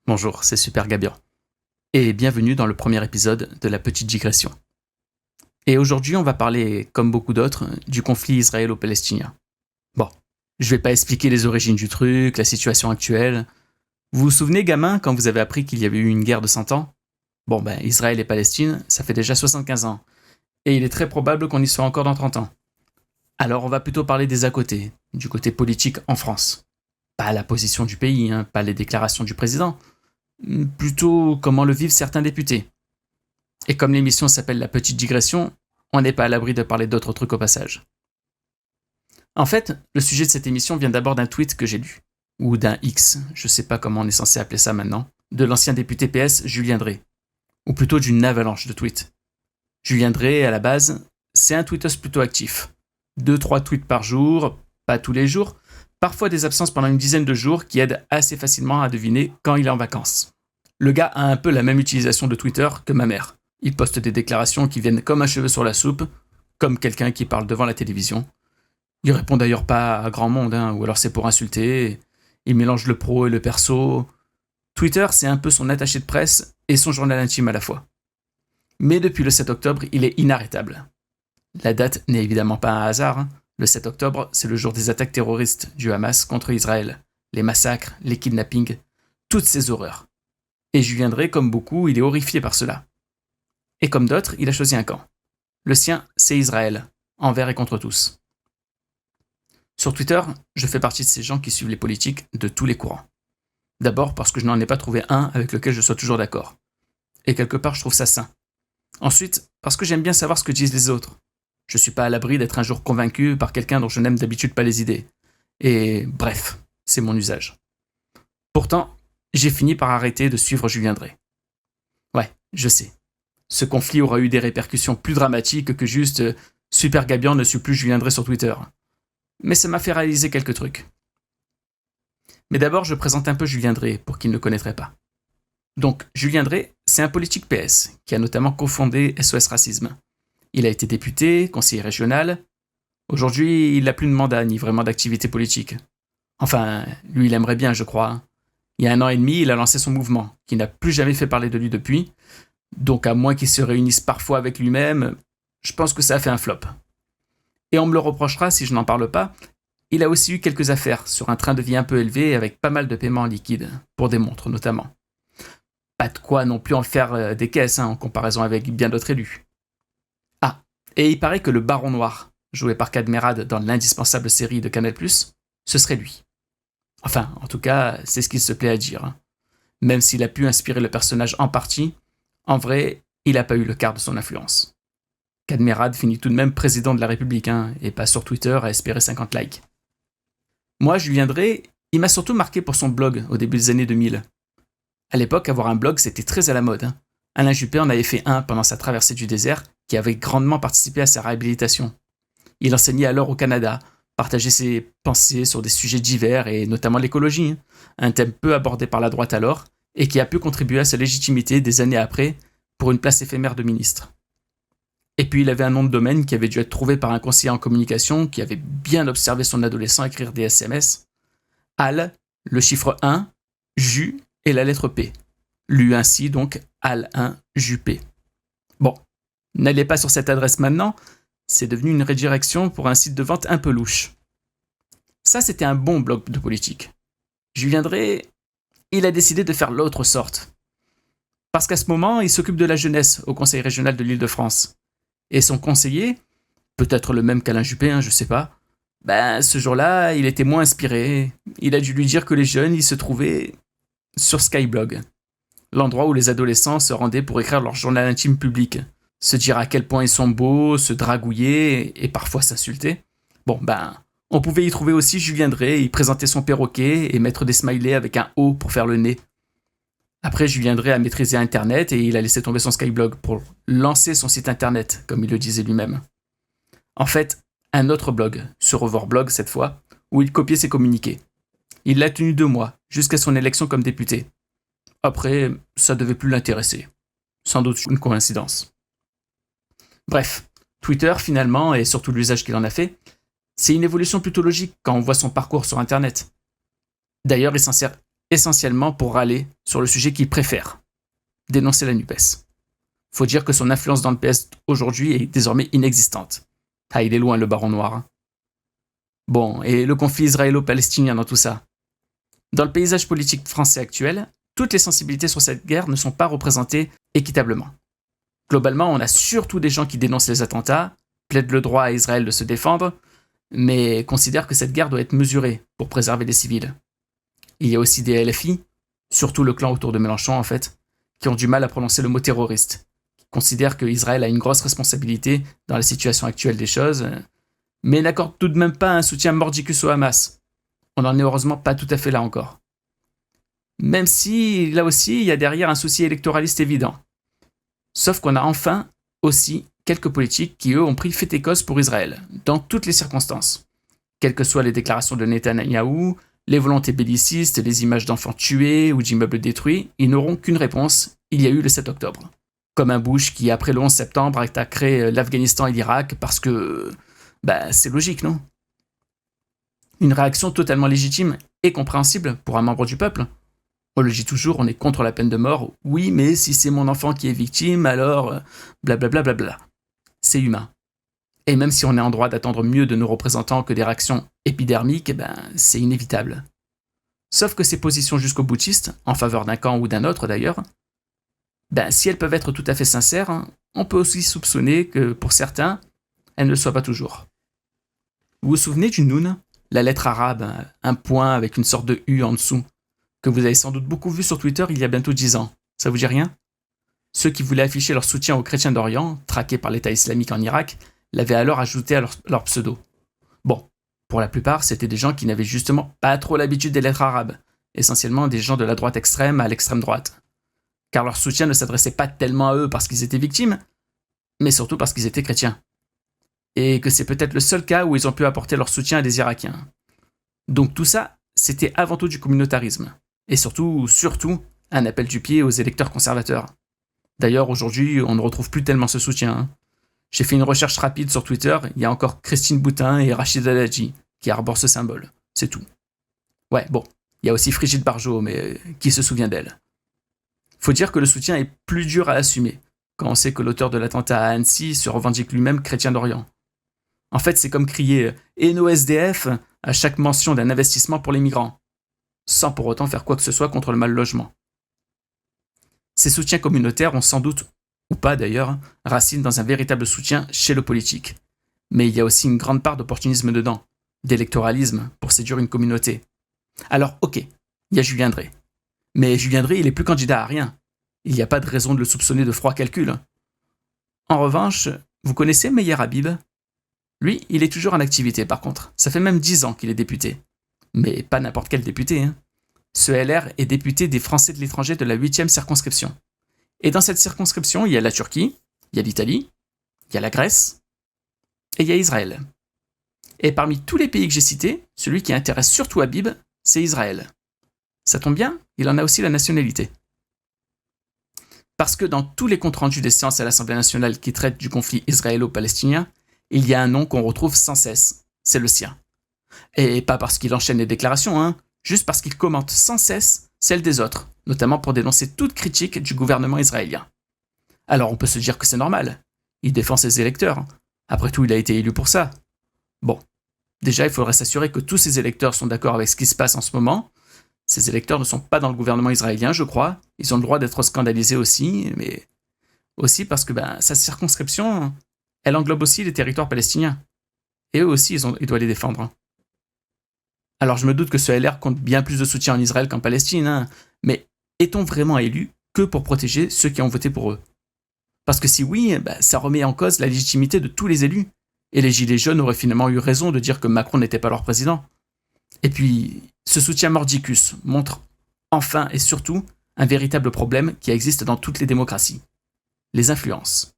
Bonjour, c'est Super Gabian. Et bienvenue dans le premier épisode de La Petite Digression. Et aujourd'hui, on va parler, comme beaucoup d'autres, du conflit israélo-palestinien. Bon, je vais pas expliquer les origines du truc, la situation actuelle. Vous vous souvenez, gamin, quand vous avez appris qu'il y avait eu une guerre de 100 ans ? Bon, Israël et Palestine, ça fait déjà 75 ans. Et il est très probable qu'on y soit encore dans 30 ans. Alors on va plutôt parler des à côté, du côté politique en France. Pas la position du pays, pas les déclarations du président, plutôt comment le vivent certains députés. Et comme l'émission s'appelle La Petite Digression, on n'est pas à l'abri de parler d'autres trucs au passage. En fait, le sujet de cette émission vient d'abord d'un tweet que j'ai lu, ou d'un X, je sais pas comment on est censé appeler ça maintenant, de l'ancien député PS Julien Drey, ou plutôt d'une avalanche de tweets. Julien Drey, à la base, c'est un tweetos plutôt actif. 2-3 tweets par jour, pas tous les jours, parfois des absences pendant une dizaine de jours qui aident assez facilement à deviner quand il est en vacances. Le gars a un peu la même utilisation de Twitter que ma mère. Il poste des déclarations qui viennent comme un cheveu sur la soupe, comme quelqu'un qui parle devant la télévision. Il répond d'ailleurs pas à grand monde, ou alors c'est pour insulter. Il mélange le pro et le perso. Twitter, c'est un peu son attaché de presse et son journal intime à la fois. Mais depuis le 7 octobre, il est inarrêtable. La date n'est évidemment pas un hasard. Le 7 octobre, c'est le jour des attaques terroristes du Hamas contre Israël. Les massacres, les kidnappings, toutes ces horreurs. Et Julien Drey, comme beaucoup, il est horrifié par cela. Et comme d'autres, il a choisi un camp. Le sien, c'est Israël, envers et contre tous. Sur Twitter, je fais partie de ces gens qui suivent les politiques de tous les courants. D'abord parce que je n'en ai pas trouvé un avec lequel je sois toujours d'accord. Et quelque part, je trouve ça sain. Ensuite, parce que j'aime bien savoir ce que disent les autres. Je suis pas à l'abri d'être un jour convaincu par quelqu'un dont je n'aime d'habitude pas les idées. Et bref, c'est mon usage. Pourtant, j'ai fini par arrêter de suivre Julien Drey. Ouais, je sais. Ce conflit aura eu des répercussions plus dramatiques que juste Super Gabian ne suit plus Julien Drey sur Twitter. Mais ça m'a fait réaliser quelques trucs. Mais d'abord, je présente un peu Julien Drey pour qui ne le connaîtrait pas. Donc, Julien Drey, c'est un politique PS qui a notamment cofondé SOS Racisme. Il a été député, conseiller régional. Aujourd'hui, il n'a plus de mandat ni vraiment d'activité politique. Enfin, lui, il aimerait bien, je crois. Il y a 1 an et demi, il a lancé son mouvement, qui n'a plus jamais fait parler de lui depuis. Donc, à moins qu'il se réunisse parfois avec lui-même, je pense que ça a fait un flop. Et on me le reprochera si je n'en parle pas. Il a aussi eu quelques affaires sur un train de vie un peu élevé avec pas mal de paiements en liquide, pour des montres notamment. Pas de quoi non plus en faire des caisses en comparaison avec bien d'autres élus. Ah, et il paraît que le Baron Noir, joué par Cadmerade dans l'indispensable série de Canal+, ce serait lui. Enfin, en tout cas, c'est ce qu'il se plaît à dire. Même s'il a pu inspirer le personnage en partie, en vrai, il n'a pas eu le quart de son influence. Cadmerade finit tout de même président de la République, et pas sur Twitter à espérer 50 likes. Moi, Julien Drey, il m'a surtout marqué pour son blog au début des années 2000. À l'époque, avoir un blog, c'était très à la mode. Alain Juppé en avait fait un pendant sa traversée du désert, qui avait grandement participé à sa réhabilitation. Il enseignait alors au Canada, partageait ses pensées sur des sujets divers et notamment l'écologie, un thème peu abordé par la droite alors, et qui a pu contribuer à sa légitimité des années après pour une place éphémère de ministre. Et puis il avait un nom de domaine qui avait dû être trouvé par un conseiller en communication qui avait bien observé son adolescent écrire des SMS. Al, le chiffre 1, Ju et la lettre P. Lu ainsi donc Al 1 Juppé. Bon, n'allez pas sur cette adresse maintenant, c'est devenu une redirection pour un site de vente un peu louche. Ça, c'était un bon blog de politique. Julien Drey, il a décidé de faire l'autre sorte. Parce qu'à ce moment, il s'occupe de la jeunesse au Conseil régional de l'Île-de-France. Et son conseiller, peut-être le même qu'Alain Juppé, je sais pas, ce jour-là, il était moins inspiré. Il a dû lui dire que les jeunes, ils se trouvaient sur Skyblog, l'endroit où les adolescents se rendaient pour écrire leur journal intime public, se dire à quel point ils sont beaux, se dragouiller et parfois s'insulter. On pouvait y trouver aussi Julien Drey, y présenter son perroquet et mettre des smileys avec un O pour faire le nez. Après, Julien Drey a maîtrisé Internet et il a laissé tomber son Skyblog pour lancer son site Internet, comme il le disait lui-même. En fait, un autre blog, ce Revoir-Blog cette fois, où il copiait ses communiqués. Il l'a tenu 2 mois, jusqu'à son élection comme député. Après, ça devait plus l'intéresser. Sans doute une coïncidence. Bref, Twitter finalement, et surtout l'usage qu'il en a fait, c'est une évolution plutôt logique quand on voit son parcours sur Internet. D'ailleurs, il s'en sert essentiellement pour râler sur le sujet qu'il préfère, dénoncer la NUPES. Faut dire que son influence dans le PS aujourd'hui est désormais inexistante. Ah, il est loin le baron noir. Hein. Bon, et le conflit israélo-palestinien dans tout ça? Dans le paysage politique français actuel, toutes les sensibilités sur cette guerre ne sont pas représentées équitablement. Globalement, on a surtout des gens qui dénoncent les attentats, plaident le droit à Israël de se défendre, mais considèrent que cette guerre doit être mesurée pour préserver les civils. Il y a aussi des LFI, surtout le clan autour de Mélenchon en fait, qui ont du mal à prononcer le mot terroriste, qui considèrent qu'Israël a une grosse responsabilité dans la situation actuelle des choses, mais n'accordent tout de même pas un soutien mordicus au Hamas. On n'en est heureusement pas tout à fait là encore. Même si, là aussi, il y a derrière un souci électoraliste évident. Sauf qu'on a enfin aussi quelques politiques qui, eux, ont pris fait et cause pour Israël, dans toutes les circonstances. Quelles que soient les déclarations de Netanyahou, les volontés bellicistes, les images d'enfants tués ou d'immeubles détruits, ils n'auront qu'une réponse, il y a eu le 7 octobre. Comme un Bush qui, après le 11 septembre, a attaqué l'Afghanistan et l'Irak parce que... c'est logique, non? Une réaction totalement légitime et compréhensible pour un membre du peuple. On le dit toujours, on est contre la peine de mort. Oui, mais si c'est mon enfant qui est victime, alors... blablabla. C'est humain. Et même si on est en droit d'attendre mieux de nos représentants que des réactions épidermiques, c'est inévitable. Sauf que ces positions jusqu'au boutiste, en faveur d'un camp ou d'un autre d'ailleurs, si elles peuvent être tout à fait sincères, on peut aussi soupçonner que, pour certains, elles ne le soient pas toujours. Vous vous souvenez du Noun, la lettre arabe, un point avec une sorte de U en dessous, que vous avez sans doute beaucoup vu sur Twitter il y a bientôt 10 ans. Ça vous dit rien? Ceux qui voulaient afficher leur soutien aux chrétiens d'Orient, traqués par l'État islamique en Irak, l'avaient alors ajouté à leur pseudo. Bon, pour la plupart, c'était des gens qui n'avaient justement pas trop l'habitude des lettres arabes, essentiellement des gens de la droite extrême à l'extrême droite. Car leur soutien ne s'adressait pas tellement à eux parce qu'ils étaient victimes, mais surtout parce qu'ils étaient chrétiens. Et que c'est peut-être le seul cas où ils ont pu apporter leur soutien à des Irakiens. Donc tout ça, c'était avant tout du communautarisme. Et surtout, un appel du pied aux électeurs conservateurs. D'ailleurs, aujourd'hui, on ne retrouve plus tellement ce soutien. J'ai fait une recherche rapide sur Twitter, il y a encore Christine Boutin et Rachida Dati qui arborent ce symbole. C'est tout. Ouais, bon, il y a aussi Brigitte Bardot, mais qui se souvient d'elle? Faut dire que le soutien est plus dur à assumer, quand on sait que l'auteur de l'attentat à Annecy se revendique lui-même chrétien d'Orient. En fait, c'est comme crier « Et nos SDF » à chaque mention d'un investissement pour les migrants, sans pour autant faire quoi que ce soit contre le mal-logement. Ces soutiens communautaires ont sans doute, ou pas d'ailleurs, racine dans un véritable soutien chez le politique. Mais il y a aussi une grande part d'opportunisme dedans, d'électoralisme pour séduire une communauté. Alors ok, il y a Julien Drey. Mais Julien Drey, il est plus candidat à rien. Il n'y a pas de raison de le soupçonner de froid calcul. En revanche, vous connaissez Meyer Habib? Lui, il est toujours en activité par contre. Ça fait même 10 ans qu'il est député. Mais pas n'importe quel député. Ce LR est député des Français de l'étranger de la 8e circonscription. Et dans cette circonscription, il y a la Turquie, il y a l'Italie, il y a la Grèce, et il y a Israël. Et parmi tous les pays que j'ai cités, celui qui intéresse surtout Habib, c'est Israël. Ça tombe bien, il en a aussi la nationalité. Parce que dans tous les comptes rendus des séances à l'Assemblée nationale qui traitent du conflit israélo-palestinien, il y a un nom qu'on retrouve sans cesse, c'est le sien. Et pas parce qu'il enchaîne les déclarations, juste parce qu'il commente sans cesse celles des autres, notamment pour dénoncer toute critique du gouvernement israélien. Alors on peut se dire que c'est normal, il défend ses électeurs, après tout il a été élu pour ça. Bon, déjà il faudrait s'assurer que tous ces électeurs sont d'accord avec ce qui se passe en ce moment. Ces électeurs ne sont pas dans le gouvernement israélien, je crois, ils ont le droit d'être scandalisés aussi, mais aussi parce que sa circonscription, elle englobe aussi les territoires palestiniens. Et eux aussi, ils doivent les défendre. Alors je me doute que ce LR compte bien plus de soutien en Israël qu'en Palestine, mais est-on vraiment élu que pour protéger ceux qui ont voté pour eux? Parce que si oui, ça remet en cause la légitimité de tous les élus. Et les Gilets jaunes auraient finalement eu raison de dire que Macron n'était pas leur président. Et puis, ce soutien mordicus montre enfin et surtout un véritable problème qui existe dans toutes les démocraties. Les influences.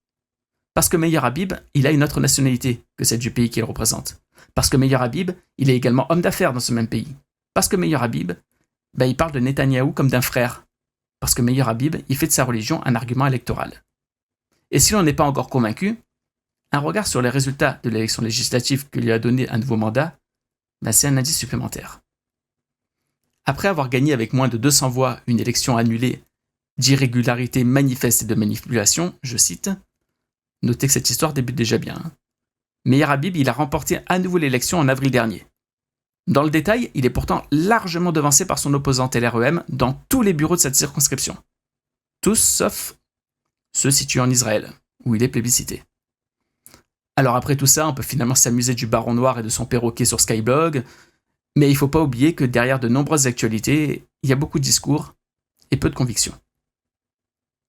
Parce que Meyer Habib, il a une autre nationalité que celle du pays qu'il représente. Parce que Meyer Habib, il est également homme d'affaires dans ce même pays. Parce que Meyer Habib, il parle de Netanyahou comme d'un frère. Parce que Meyer Habib, il fait de sa religion un argument électoral. Et si l'on n'est pas encore convaincu, un regard sur les résultats de l'élection législative que lui a donné un nouveau mandat, c'est un indice supplémentaire. Après avoir gagné avec moins de 200 voix une élection annulée d'irrégularités manifestes et de manipulation, je cite, notez que cette histoire débute déjà bien. Meir Habib, il a remporté à nouveau l'élection en avril dernier. Dans le détail, il est pourtant largement devancé par son opposant LREM dans tous les bureaux de cette circonscription. Tous sauf ceux situés en Israël, où il est plébiscité. Alors après tout ça, on peut finalement s'amuser du Baron Noir et de son perroquet sur Skyblog, mais il ne faut pas oublier que derrière de nombreuses actualités, il y a beaucoup de discours et peu de convictions.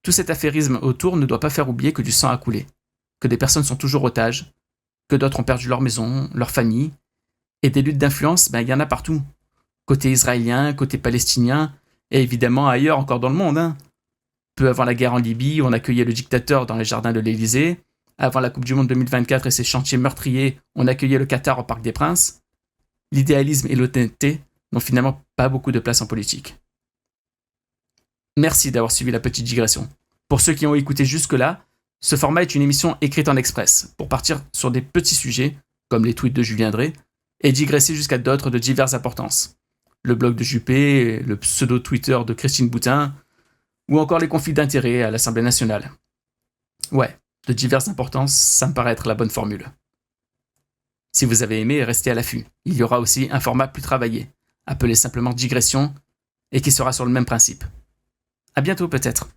Tout cet affairisme autour ne doit pas faire oublier que du sang a coulé, que des personnes sont toujours otages, que d'autres ont perdu leur maison, leur famille, et des luttes d'influence, il y en a partout. Côté israélien, côté palestinien, et évidemment ailleurs encore dans le monde. Peu avant la guerre en Libye, on accueillait le dictateur dans les jardins de l'Élysée. Avant la Coupe du Monde 2024 et ses chantiers meurtriers, on accueillait le Qatar au Parc des Princes. L'idéalisme et l'honnêteté n'ont finalement pas beaucoup de place en politique. Merci d'avoir suivi la petite digression. Pour ceux qui ont écouté jusque-là, ce format est une émission écrite en express, pour partir sur des petits sujets, comme les tweets de Julien Drey, et digresser jusqu'à d'autres de diverses importances. Le blog de Juppé, le pseudo-Twitter de Christine Boutin, ou encore les conflits d'intérêts à l'Assemblée nationale. Ouais, de diverses importances, ça me paraît être la bonne formule. Si vous avez aimé, restez à l'affût. Il y aura aussi un format plus travaillé, appelé simplement digression, et qui sera sur le même principe. À bientôt peut-être.